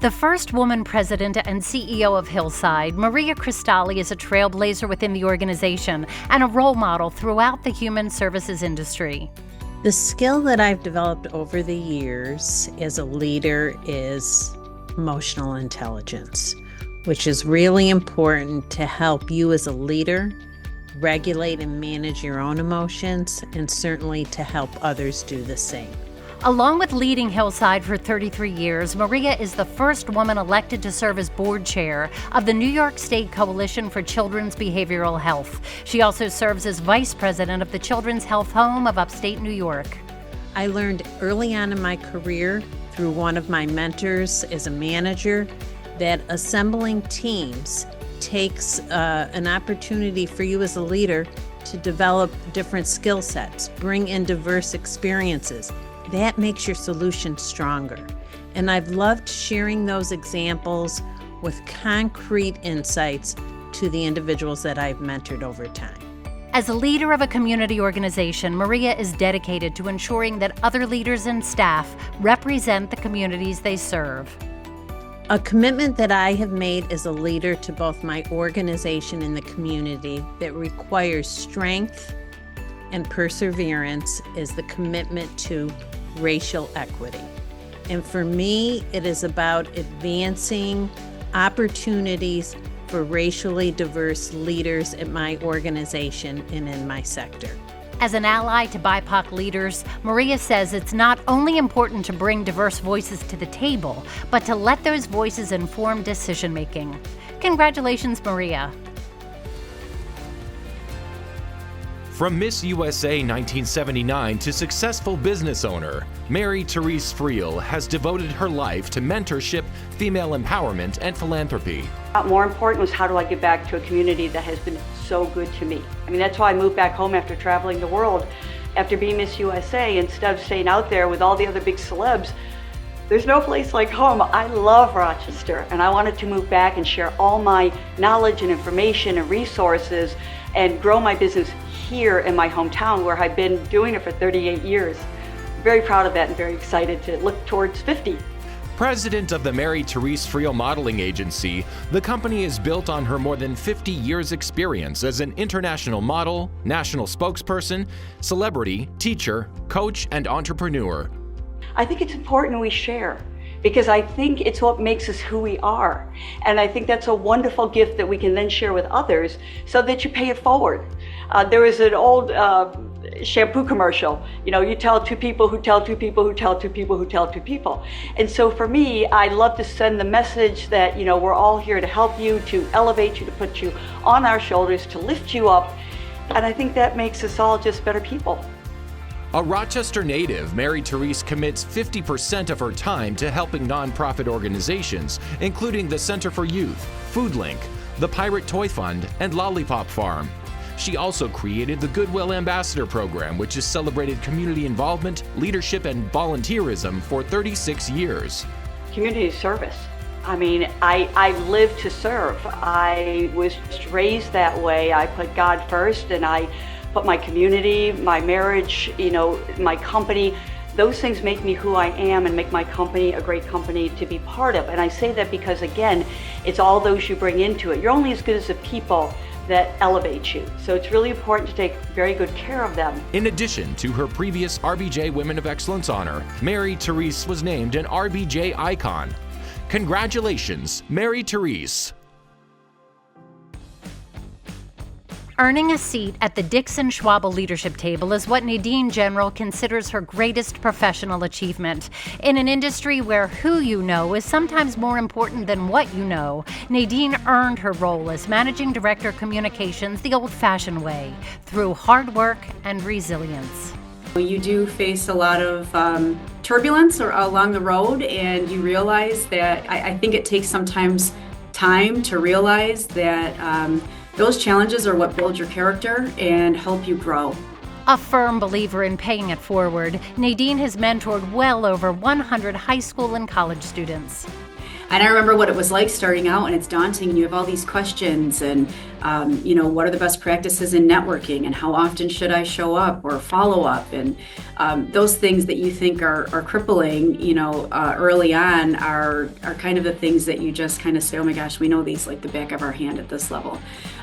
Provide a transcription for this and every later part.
The first woman president and CEO of Hillside, Maria Cristalli is a trailblazer within the organization and a role model throughout the human services industry. The skill that I've developed over the years as a leader is emotional intelligence, which is really important to help you as a leader regulate and manage your own emotions, and certainly to help others do the same. Along with leading Hillside for 33 years, Maria is the first woman elected to serve as board chair of the New York State Coalition for Children's Behavioral Health. She also serves as vice president of the Children's Health Home of upstate New York. I learned early on in my career through one of my mentors as a manager that assembling teams takes an opportunity for you as a leader to develop different skill sets, bring in diverse experiences. That makes your solution stronger. And I've loved sharing those examples with concrete insights to the individuals that I've mentored over time. As a leader of a community organization, Maria is dedicated to ensuring that other leaders and staff represent the communities they serve. A commitment that I have made as a leader to both my organization and the community that requires strength and perseverance is the commitment to racial equity. And for me, it is about advancing opportunities for racially diverse leaders at my organization and in my sector. As an ally to BIPOC leaders, Maria says it's not only important to bring diverse voices to the table, but to let those voices inform decision-making. Congratulations, Maria. From Miss USA 1979 to successful business owner, Mary Therese Friel has devoted her life to mentorship, female empowerment, and philanthropy. More important was how do I give back to a community that has been so good to me. I mean, that's why I moved back home after traveling the world. After being Miss USA, instead of staying out there with all the other big celebs, there's no place like home. I love Rochester, and I wanted to move back and share all my knowledge and information and resources and grow my business here in my hometown where I've been doing it for 38 years. Very proud of that and very excited to look towards 50. President of the Mary Therese Friel Modeling Agency, the company is built on her more than 50 years' experience as an international model, national spokesperson, celebrity, teacher, coach, and entrepreneur. I think it's important we share, because I think it's what makes us who we are. And I think that's a wonderful gift that we can then share with others so that you pay it forward. There was an old shampoo commercial, you tell two people who tell two people who tell two people who tell two people. And so for me, I love to send the message that, we're all here to help you, to elevate you, to put you on our shoulders, to lift you up. And I think that makes us all just better people. A Rochester native, Mary Therese commits 50% of her time to helping nonprofit organizations, including the Center for Youth, Food Link, the Pirate Toy Fund, and Lollipop Farm. She also created the Goodwill Ambassador Program, which has celebrated community involvement, leadership, and volunteerism for 36 years. Community service. I mean, I live to serve. I was raised that way. I put God first, and I put my community, my marriage, my company. Those things make me who I am and make my company a great company to be part of. And I say that because, again, it's all those you bring into it. You're only as good as the people that elevate you. So it's really important to take very good care of them. In addition to her previous RBJ Women of Excellence honor, Mary Therese was named an RBJ icon. Congratulations, Mary Therese. Earning a seat at the Dixon Schwabel leadership table is what Nadine General considers her greatest professional achievement. In an industry where who you know is sometimes more important than what you know, Nadine earned her role as Managing Director Communications the old-fashioned way, through hard work and resilience. You do face a lot of turbulence along the road, and you realize that I think it takes sometimes time to realize that those challenges are what build your character and help you grow. A firm believer in paying it forward, Nadine has mentored well over 100 high school and college students. And I remember what it was like starting out, and it's daunting, and you have all these questions, and what are the best practices in networking, and how often should I show up or follow up, and those things that you think are crippling, early on are kind of the things that you just kind of say, oh my gosh, we know these like the back of our hand at this level.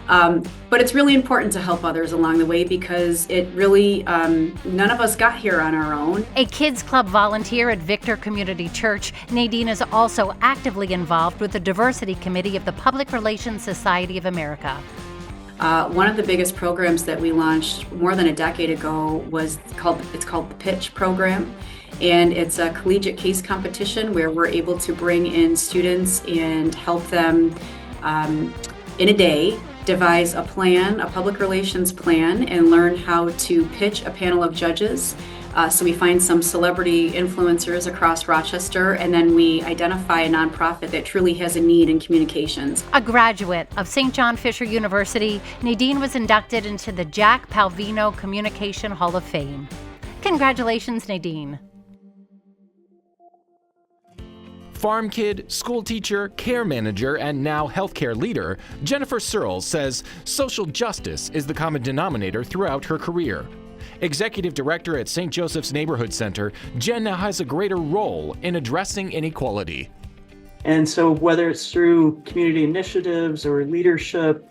But it's really important to help others along the way, because it really, none of us got here on our own. A kids club volunteer at Victor Community Church, Nadine is also actively involved with the Diversity Committee of the Public Relations Society of America. One of the biggest programs that we launched more than a decade ago it's called the Pitch program. And it's a collegiate case competition where we're able to bring in students and help them in a day devise a plan, a public relations plan, and learn how to pitch a panel of judges. So we find some celebrity influencers across Rochester, and then we identify a nonprofit that truly has a need in communications. A graduate of St. John Fisher University, Nadine was inducted into the Jack Palvino Communication Hall of Fame. Congratulations, Nadine. Farm kid, school teacher, care manager, and now healthcare leader, Jennifer Searles says social justice is the common denominator throughout her career. Executive Director at St. Joseph's Neighborhood Center, Jen now has a greater role in addressing inequality. And so whether it's through community initiatives or leadership,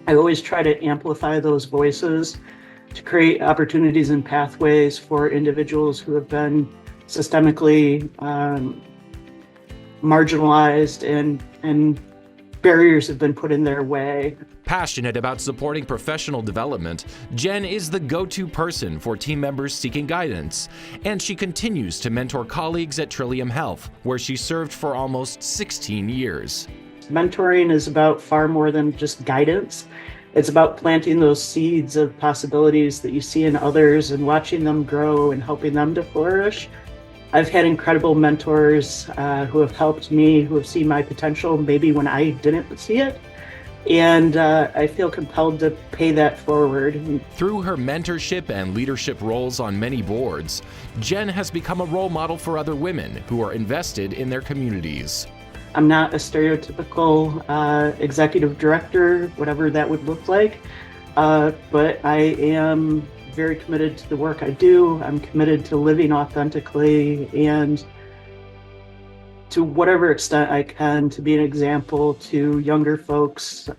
I always try to amplify those voices to create opportunities and pathways for individuals who have been systemically marginalized and barriers have been put in their way. Passionate about supporting professional development, Jen is the go-to person for team members seeking guidance, and she continues to mentor colleagues at Trillium Health, where she served for almost 16 years. Mentoring is about far more than just guidance. It's about planting those seeds of possibilities that you see in others and watching them grow and helping them to flourish. I've had incredible mentors who have helped me, who have seen my potential maybe when I didn't see it. And I feel compelled to pay that forward. Through her mentorship and leadership roles on many boards, Jen has become a role model for other women who are invested in their communities. I'm not a stereotypical executive director, whatever that would look like, but I am very committed to the work I do. I'm committed to living authentically and to whatever extent I can to be an example to younger folks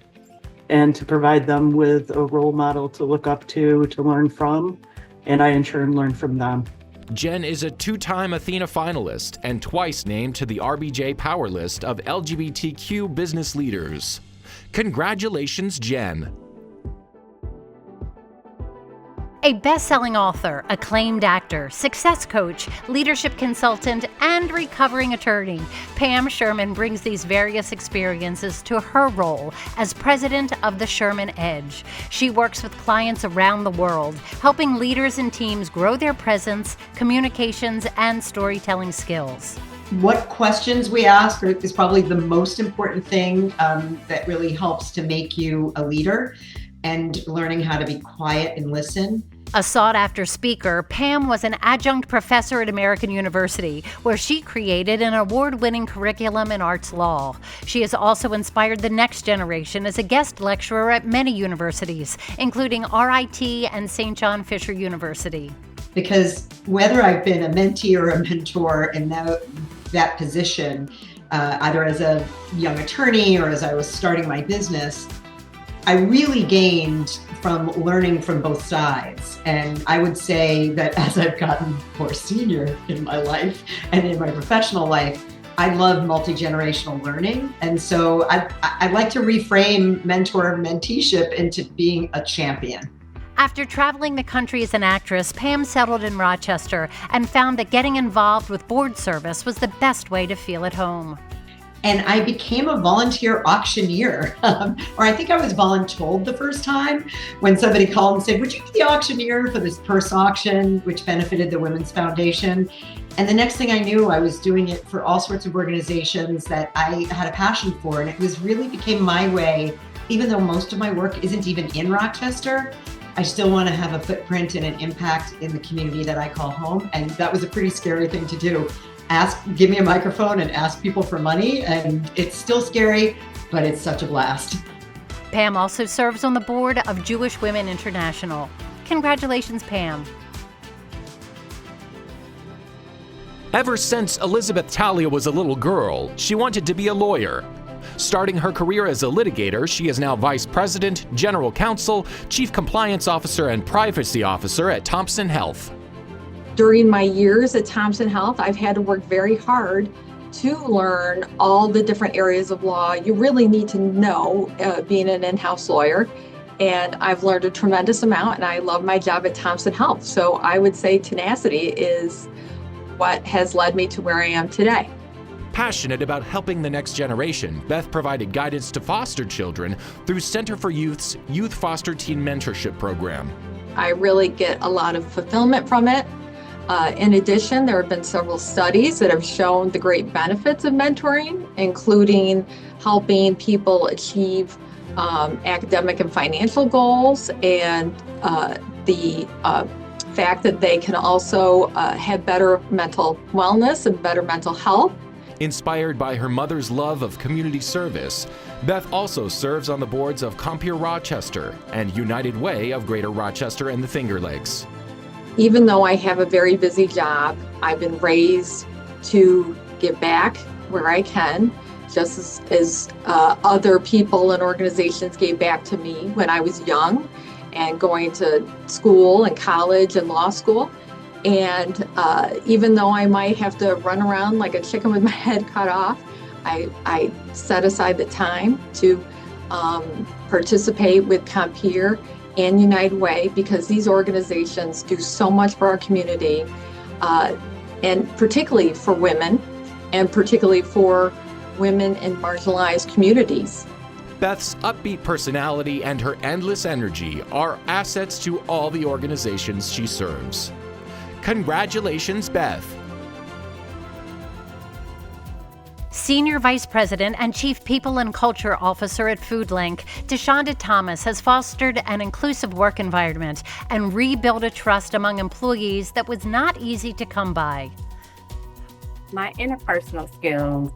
and to provide them with a role model to look up to learn from, and I in turn learn from them. Jen is a two-time Athena finalist and twice named to the RBJ Power List of LGBTQ business leaders. Congratulations, Jen. A best-selling author, acclaimed actor, success coach, leadership consultant, and recovering attorney, Pam Sherman brings these various experiences to her role as president of the Sherman Edge. She works with clients around the world, helping leaders and teams grow their presence, communications, and storytelling skills. What questions we ask is probably the most important thing that really helps to make you a leader, and learning how to be quiet and listen. A sought-after speaker, Pam was an adjunct professor at American University, where she created an award-winning curriculum in arts law. She has also inspired the next generation as a guest lecturer at many universities, including RIT and St. John Fisher University. Because whether I've been a mentee or a mentor in that position, either as a young attorney or as I was starting my business, I really gained from learning from both sides. And I would say that as I've gotten more senior in my life and in my professional life, I love multi-generational learning. And so I like to reframe mentor-menteeship into being a champion. After traveling the country as an actress, Pam settled in Rochester and found that getting involved with board service was the best way to feel at home. And I became a volunteer auctioneer, or I think I was voluntold the first time when somebody called and said, would you be the auctioneer for this purse auction, which benefited the Women's Foundation? And the next thing I knew, I was doing it for all sorts of organizations that I had a passion for. And it was really became my way, even though most of my work isn't even in Rochester, I still want to have a footprint and an impact in the community that I call home. And that was a pretty scary thing to do. Give me a microphone and ask people for money. And it's still scary, but it's such a blast. Pam also serves on the board of Jewish Women International. Congratulations, Pam. Ever since Elizabeth Talia was a little girl, she wanted to be a lawyer. Starting her career as a litigator, she is now Vice President, General Counsel, Chief Compliance Officer, and Privacy Officer at Thompson Health. During my years at Thompson Health, I've had to work very hard to learn all the different areas of law you really need to know being an in-house lawyer. And I've learned a tremendous amount, and I love my job at Thompson Health. So I would say tenacity is what has led me to where I am today. Passionate about helping the next generation, Beth provided guidance to foster children through Center for Youth's Youth Foster Teen Mentorship Program. I really get a lot of fulfillment from it. In addition, there have been several studies that have shown the great benefits of mentoring, including helping people achieve academic and financial goals, and the fact that they can also have better mental wellness and better mental health. Inspired by her mother's love of community service, Beth also serves on the boards of Compeer Rochester and United Way of Greater Rochester and the Finger Lakes. Even though I have a very busy job, I've been raised to give back where I can, just as other people and organizations gave back to me when I was young and going to school and college and law school. And even though I might have to run around like a chicken with my head cut off, I set aside the time to participate with Compeer and United Way, because these organizations do so much for our community, and particularly for women, and particularly for women in marginalized communities. Beth's upbeat personality and her endless energy are assets to all the organizations she serves. Congratulations, Beth. Senior Vice President and Chief People and Culture Officer at FoodLink, DeShonda Thomas has fostered an inclusive work environment and rebuilt a trust among employees that was not easy to come by. My interpersonal skills,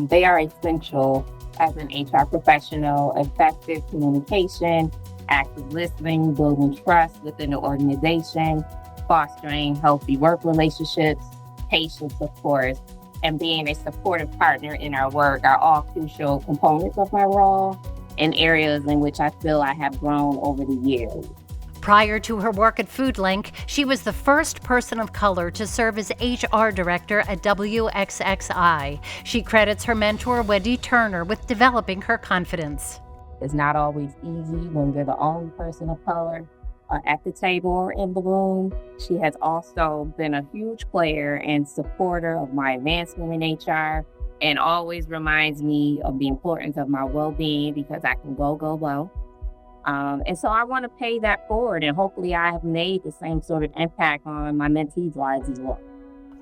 they are essential as an HR professional: effective communication, active listening, building trust within the organization, fostering healthy work relationships, patience, of course, and being a supportive partner in our work are all crucial components of my role and areas in which I feel I have grown over the years. Prior to her work at FoodLink, she was the first person of color to serve as HR director at WXXI. She credits her mentor, Wendy Turner, with developing her confidence. It's not always easy when you're the only person of color at the table or in the room. She has also been a huge player and supporter of my advancement in HR, and always reminds me of the importance of my well-being, because I can go. And so I want to pay that forward, and hopefully I have made the same sort of impact on my mentees' lives as well.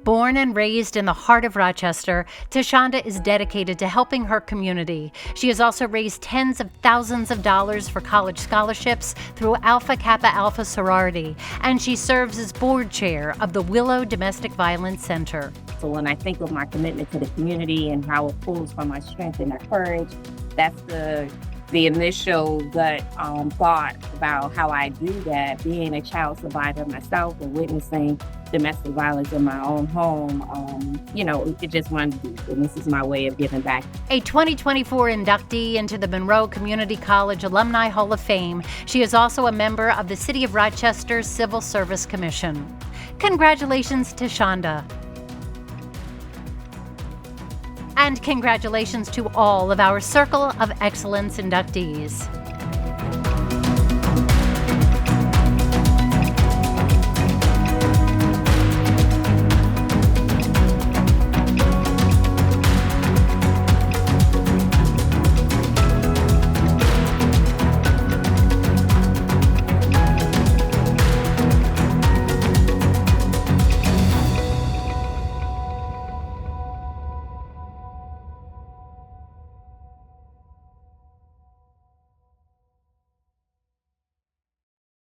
Born and raised in the heart of Rochester, DeShonda is dedicated to helping her community. She has also raised tens of thousands of dollars for college scholarships through Alpha Kappa Alpha sorority, and she serves as board chair of the Willow Domestic Violence Center. So when I think of my commitment to the community and how it pulls from my strength and my courage, that's the initial gut thought about how I do that. Being a child survivor myself and witnessing domestic violence in my own home, it just runs deep, and this is my way of giving back. A 2024 inductee into the Monroe Community College Alumni Hall of Fame, she is also a member of the City of Rochester Civil Service Commission. Congratulations to Shonda. And congratulations to all of our Circle of Excellence inductees.